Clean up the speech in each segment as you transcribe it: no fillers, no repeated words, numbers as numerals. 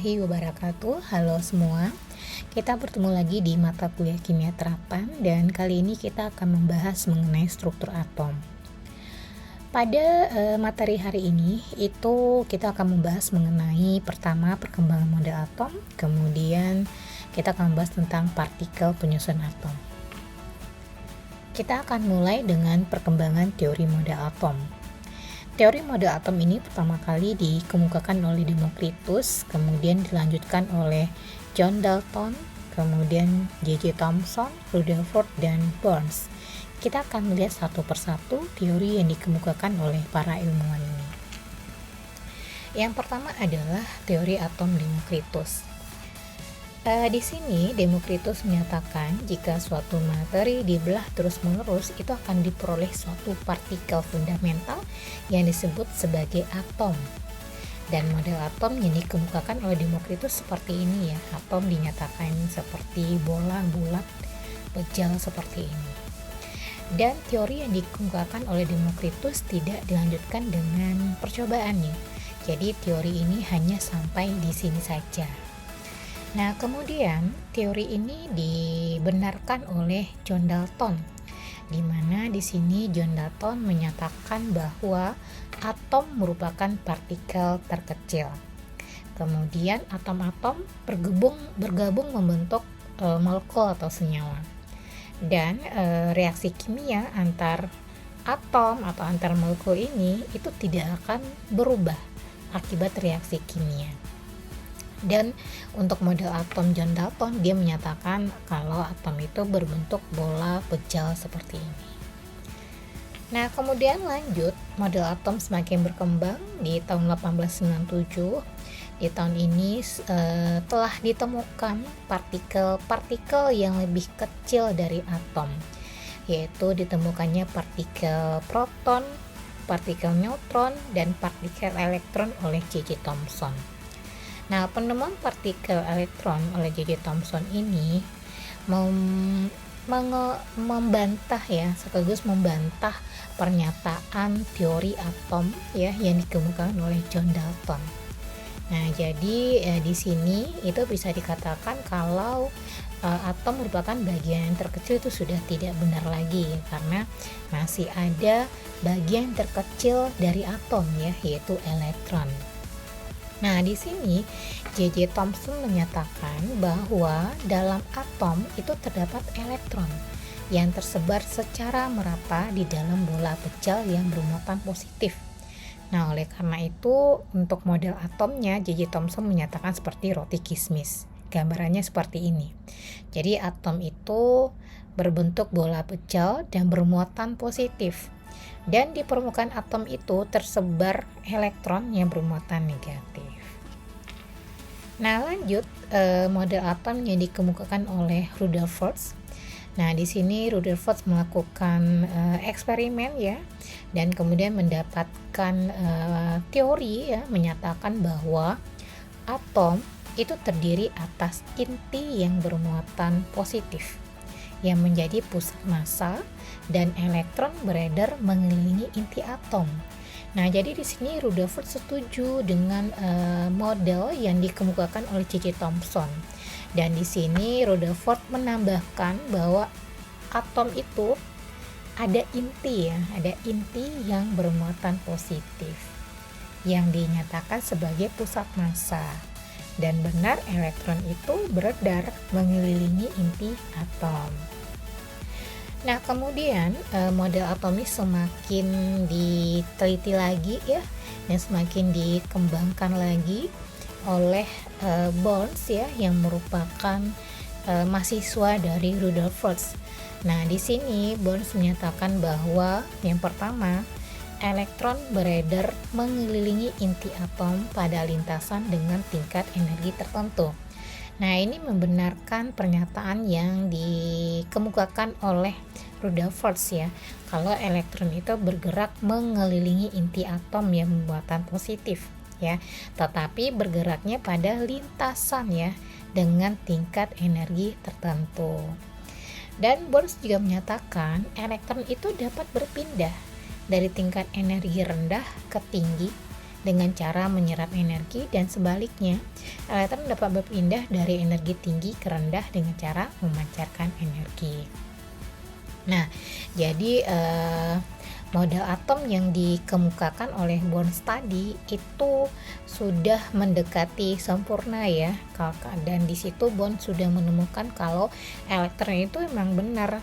warahmatullahi wabarakatuh. Halo semua, kita bertemu lagi di mata kuliah kimia terapan dan kali ini kita akan membahas mengenai struktur atom. Pada materi hari ini itu kita akan membahas mengenai pertama perkembangan model atom, kemudian kita akan membahas tentang partikel penyusun atom. Kita akan mulai dengan perkembangan teori model atom. Teori model atom ini pertama kali dikemukakan oleh Demokritus, kemudian dilanjutkan oleh John Dalton, kemudian J.J. Thomson, Rutherford, dan Burns. Kita akan melihat satu persatu teori yang dikemukakan oleh para ilmuwan ini. Yang pertama adalah teori atom Demokritus. Di sini Demokritus menyatakan jika suatu materi dibelah terus-menerus itu akan diperoleh suatu partikel fundamental yang disebut sebagai atom. Dan model atom yang dikemukakan oleh Demokritus seperti ini ya. Atom dinyatakan seperti bola bulat pejal seperti ini. Dan teori yang dikemukakan oleh Demokritus tidak dilanjutkan dengan percobaannya. Jadi teori ini hanya sampai di sini saja. Nah, kemudian teori ini dibenarkan oleh John Dalton, di mana di sini John Dalton menyatakan bahwa atom merupakan partikel terkecil. Kemudian atom-atom bergabung membentuk molekul atau senyawa. Dan reaksi kimia antar atom atau antar molekul ini itu tidak akan berubah akibat reaksi kimia. Dan untuk model atom John Dalton dia menyatakan kalau atom itu berbentuk bola pejal seperti ini. Nah, kemudian lanjut model atom semakin berkembang di tahun 1897. Di tahun ini telah ditemukan partikel-partikel yang lebih kecil dari atom, yaitu ditemukannya partikel proton, partikel neutron, dan partikel elektron oleh J.J. Thomson. Nah, penemuan partikel elektron oleh J.J. Thomson ini membantah ya, sekaligus membantah pernyataan teori atom ya yang dikemukakan oleh John Dalton. Nah, jadi di sini itu bisa dikatakan kalau atom merupakan bagian terkecil itu sudah tidak benar lagi ya, karena masih ada bagian terkecil dari atom ya, yaitu elektron. Nah, di sini J.J. Thomson menyatakan bahwa dalam atom itu terdapat elektron yang tersebar secara merata di dalam bola pejal yang bermuatan positif. Nah, oleh karena itu untuk model atomnya J.J. Thomson menyatakan seperti roti kismis. Gambarannya seperti ini. Jadi atom itu berbentuk bola pejal dan bermuatan positif. Dan di permukaan atom itu tersebar elektron yang bermuatan negatif. Nah, lanjut model atom yang dikemukakan oleh Rutherford. Nah, di sini Rutherford melakukan eksperimen ya, dan kemudian mendapatkan teori ya, menyatakan bahwa atom itu terdiri atas inti yang bermuatan positif yang menjadi pusat massa dan elektron beredar mengelilingi inti atom. Nah, jadi di sini Rutherford setuju dengan model yang dikemukakan oleh J.J. Thomson. Dan di sini Rutherford menambahkan bahwa atom itu ada inti ya, ada inti yang bermuatan positif yang dinyatakan sebagai pusat massa. Dan benar elektron itu beredar mengelilingi inti atom. Nah, kemudian model atom ini semakin diteliti lagi ya, dan semakin dikembangkan lagi oleh Burns ya, yang merupakan mahasiswa dari Rutherford. Nah, di sini Burns menyatakan bahwa yang pertama, elektron beredar mengelilingi inti atom pada lintasan dengan tingkat energi tertentu. Nah, ini membenarkan pernyataan yang dikemukakan oleh Rutherford ya, kalau elektron itu bergerak mengelilingi inti atom yang bermuatan positif ya, tetapi bergeraknya pada lintasan ya dengan tingkat energi tertentu. Dan Burns juga menyatakan elektron itu dapat berpindah dari tingkat energi rendah ke tinggi dengan cara menyerap energi, dan sebaliknya, elektron dapat berpindah dari energi tinggi ke rendah dengan cara memancarkan energi. Nah, jadi model atom yang dikemukakan oleh Burns tadi itu sudah mendekati sempurna ya, dan di situ Burns sudah menemukan kalau elektron itu memang benar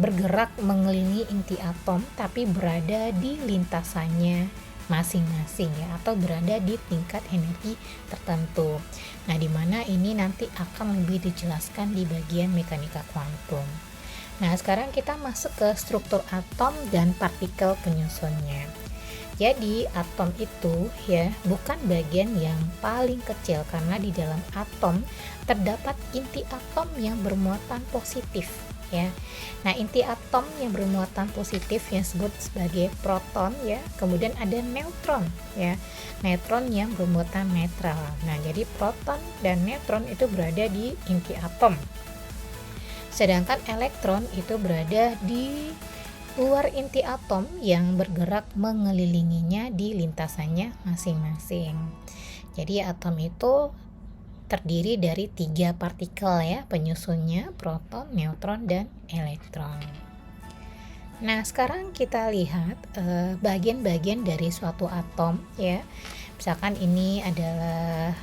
bergerak mengelilingi inti atom, tapi berada di lintasannya masing-masing ya, atau berada di tingkat energi tertentu. Nah, di mana ini nanti akan lebih dijelaskan di bagian mekanika kuantum. Nah, sekarang kita masuk ke struktur atom dan partikel penyusunnya. Jadi, atom itu ya bukan bagian yang paling kecil, karena di dalam atom terdapat inti atom yang bermuatan positif ya. Nah, inti atom yang bermuatan positif yang disebut sebagai proton ya. Kemudian ada neutron ya. Neutron yang bermuatan netral. Nah, jadi proton dan neutron itu berada di inti atom. Sedangkan elektron itu berada di luar inti atom yang bergerak mengelilinginya di lintasannya masing-masing. Jadi atom itu terdiri dari 3 partikel ya penyusunnya, proton, neutron, dan elektron. Nah, sekarang kita lihat bagian-bagian dari suatu atom ya. Misalkan ini adalah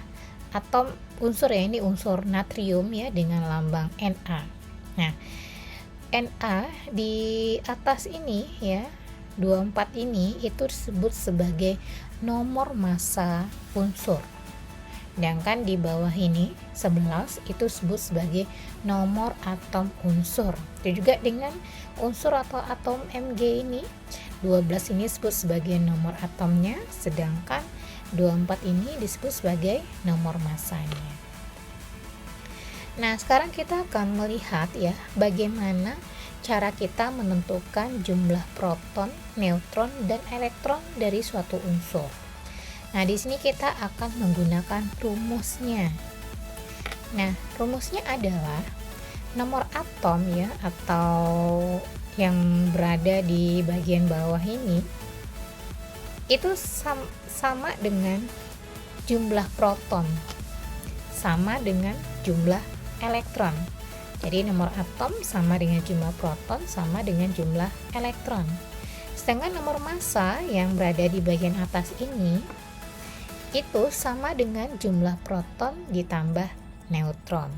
atom unsur ya, ini unsur natrium ya dengan lambang Na. Nah, Na di atas ini ya, 24 ini itu disebut sebagai nomor massa unsur. Sedangkan di bawah ini 11 itu disebut sebagai nomor atom unsur. Itu juga dengan unsur atau atom Mg ini 12 ini disebut sebagai nomor atomnya, sedangkan 24 ini disebut sebagai nomor massanya. Nah, sekarang kita akan melihat ya bagaimana cara kita menentukan jumlah proton, neutron, dan elektron dari suatu unsur. Nah, di sini kita akan menggunakan rumusnya. Nah, rumusnya adalah nomor atom ya, atau yang berada di bagian bawah ini itu sama dengan jumlah proton sama dengan jumlah elektron. Jadi nomor atom sama dengan jumlah proton sama dengan jumlah elektron. Sedangkan nomor massa yang berada di bagian atas ini itu sama dengan jumlah proton ditambah neutron.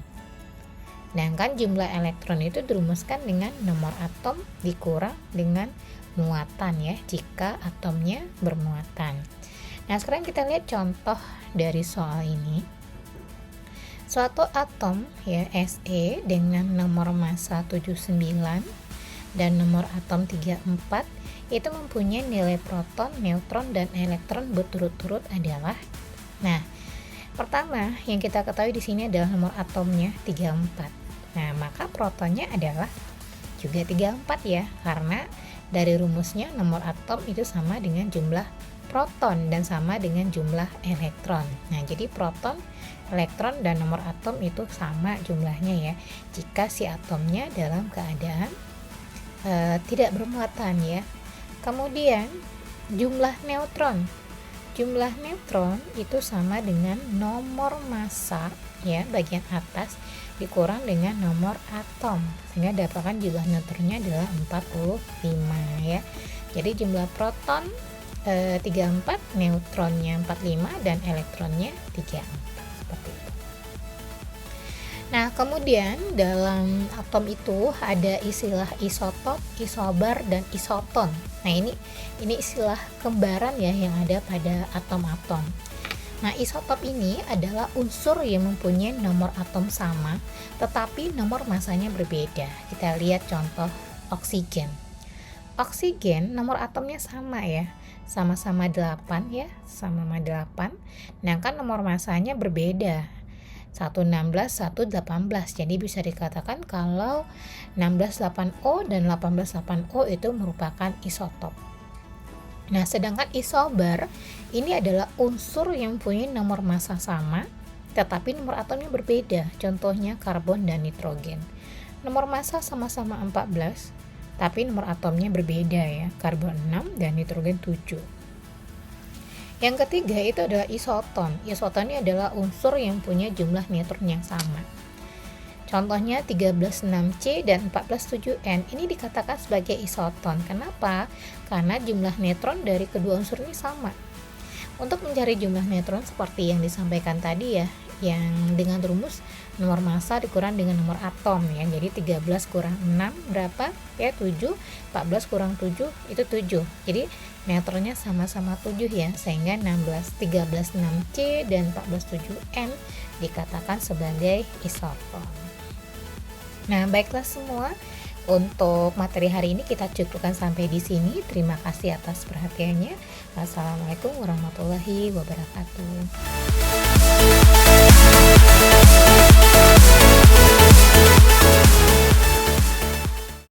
Sedangkan jumlah elektron itu dirumuskan dengan nomor atom dikurang dengan muatan ya, jika atomnya bermuatan. Nah, sekarang kita lihat contoh dari soal ini. Suatu atom ya Se dengan nomor massa 79 dan nomor atom 34 itu mempunyai nilai proton, neutron, dan elektron berturut-turut adalah. Nah, pertama yang kita ketahui di sini adalah nomor atomnya 34. Nah, maka protonnya adalah juga 34 ya, karena dari rumusnya nomor atom itu sama dengan jumlah proton dan sama dengan jumlah elektron. Nah, jadi proton, elektron, dan nomor atom itu sama jumlahnya ya, jika si atomnya dalam keadaan tidak bermuatan ya. Kemudian jumlah neutron itu sama dengan nomor massa ya bagian atas dikurang dengan nomor atom, sehingga dapatkan jumlah neutronnya adalah 45 ya. Jadi jumlah proton 34, neutronnya 45, dan elektronnya 34 seperti itu. Nah, kemudian dalam atom itu ada istilah isotop, isobar, dan isoton. Nah, ini istilah kembaran ya yang ada pada atom-atom. Nah, isotop ini adalah unsur yang mempunyai nomor atom sama, tetapi nomor massanya berbeda. Kita lihat contoh oksigen. Oksigen nomor atomnya sama ya, sama-sama 8 ya, sama-sama 8. Sedangkan nomor massanya berbeda. 116, 118. Jadi bisa dikatakan kalau 168O dan 188O itu merupakan isotop. Nah, sedangkan isobar ini adalah unsur yang punya nomor massa sama, tetapi nomor atomnya berbeda. Contohnya karbon dan nitrogen. Nomor massa sama-sama 14, tapi nomor atomnya berbeda ya. Karbon 6 dan nitrogen 7. Yang ketiga itu adalah isoton. Isoton ini adalah unsur yang punya jumlah neutron yang sama. Contohnya 13,6C dan 14,7N ini dikatakan sebagai isoton. Kenapa? Karena jumlah neutron dari kedua unsur ini sama. Untuk mencari jumlah neutron seperti yang disampaikan tadi ya, yang dengan rumus nomor massa dikurang dengan nomor atom ya. Jadi 13 kurang 6 berapa? Ya 7. 14 kurang 7 itu 7. Jadi neutronnya sama-sama 7 ya, sehingga 13,6C dan 14,7N dikatakan sebagai isoton. Nah, baiklah semua, untuk materi hari ini kita cukupkan sampai di sini. Terima kasih atas perhatiannya. Wassalamualaikum warahmatullahi wabarakatuh.